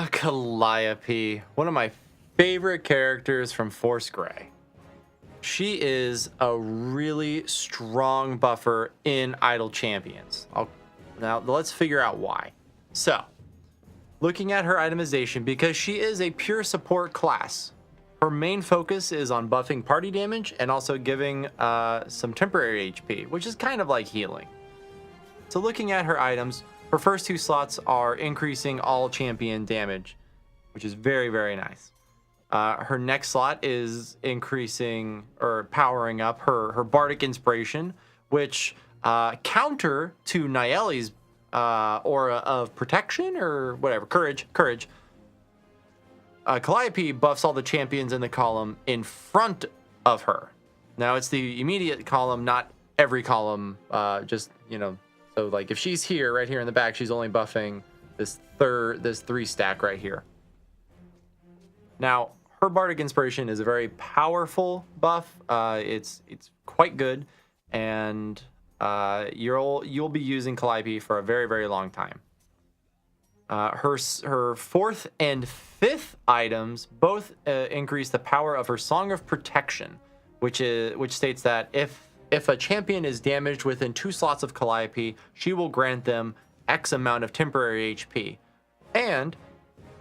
Calliope, one of my favorite characters from Force Grey. She is a really strong buffer in Idle Champions. Now, let's figure out why. So, looking at her itemization, because she is a pure support class, her main focus is on buffing party damage and also giving some temporary HP, which is kind of like healing. So looking at her items, her first two slots are increasing all champion damage, which is very, very nice. Her next slot is increasing or powering up her Bardic Inspiration, which counter to Nayeli's aura of protection or whatever, courage. Calliope buffs all the champions in the column in front of her. Now it's the immediate column, not every column. So like if she's here, right here in the back, she's only buffing this 3 stack right here. Now her Bardic Inspiration is a very powerful buff. It's quite good, and you'll be using Calliope for a very, very long time. Her fourth and fifth items both increase the power of her Song of Protection, which states that if a champion is damaged within 2 slots of Calliope, she will grant them X amount of temporary HP. And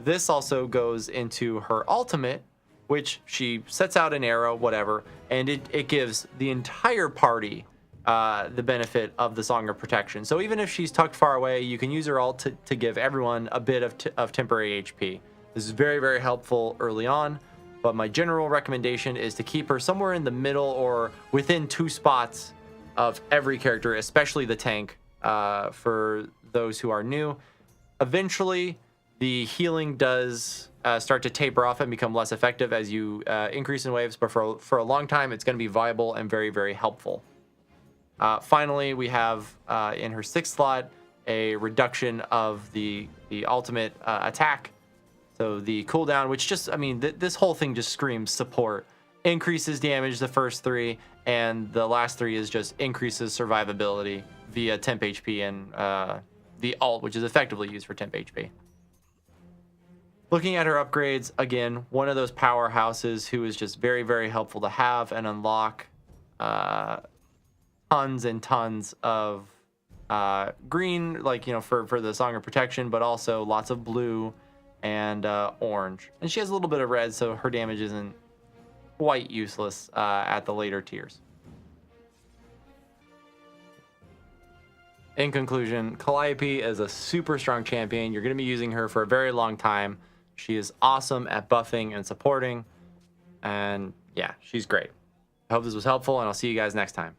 this also goes into her ultimate, which she sets out an arrow, whatever, and it gives the entire party the benefit of the Song of Protection. So even if she's tucked far away, you can use her ult to give everyone a bit of temporary HP. This is very, very helpful early on, but my general recommendation is to keep her somewhere in the middle or within 2 spots of every character, especially the tank, for those who are new. Eventually, the healing does start to taper off and become less effective as you increase in waves, but for a long time, it's going to be viable and very, very helpful. Finally, we have in her 6th slot a reduction of the ultimate attack. So the cooldown, which just, this whole thing just screams support. Increases damage the first 3, and the last 3 is just increases survivability via temp HP and the ult, which is effectively used for temp HP. Looking at her upgrades, again, one of those powerhouses who is just very, very helpful to have and unlock. Tons and tons of green, for the Song of Protection, but also lots of blue and orange. And she has a little bit of red, so her damage isn't quite useless at the later tiers. In conclusion, Calliope is a super strong champion. You're going to be using her for a very long time. She is awesome at buffing and supporting. And yeah, she's great. I hope this was helpful, and I'll see you guys next time.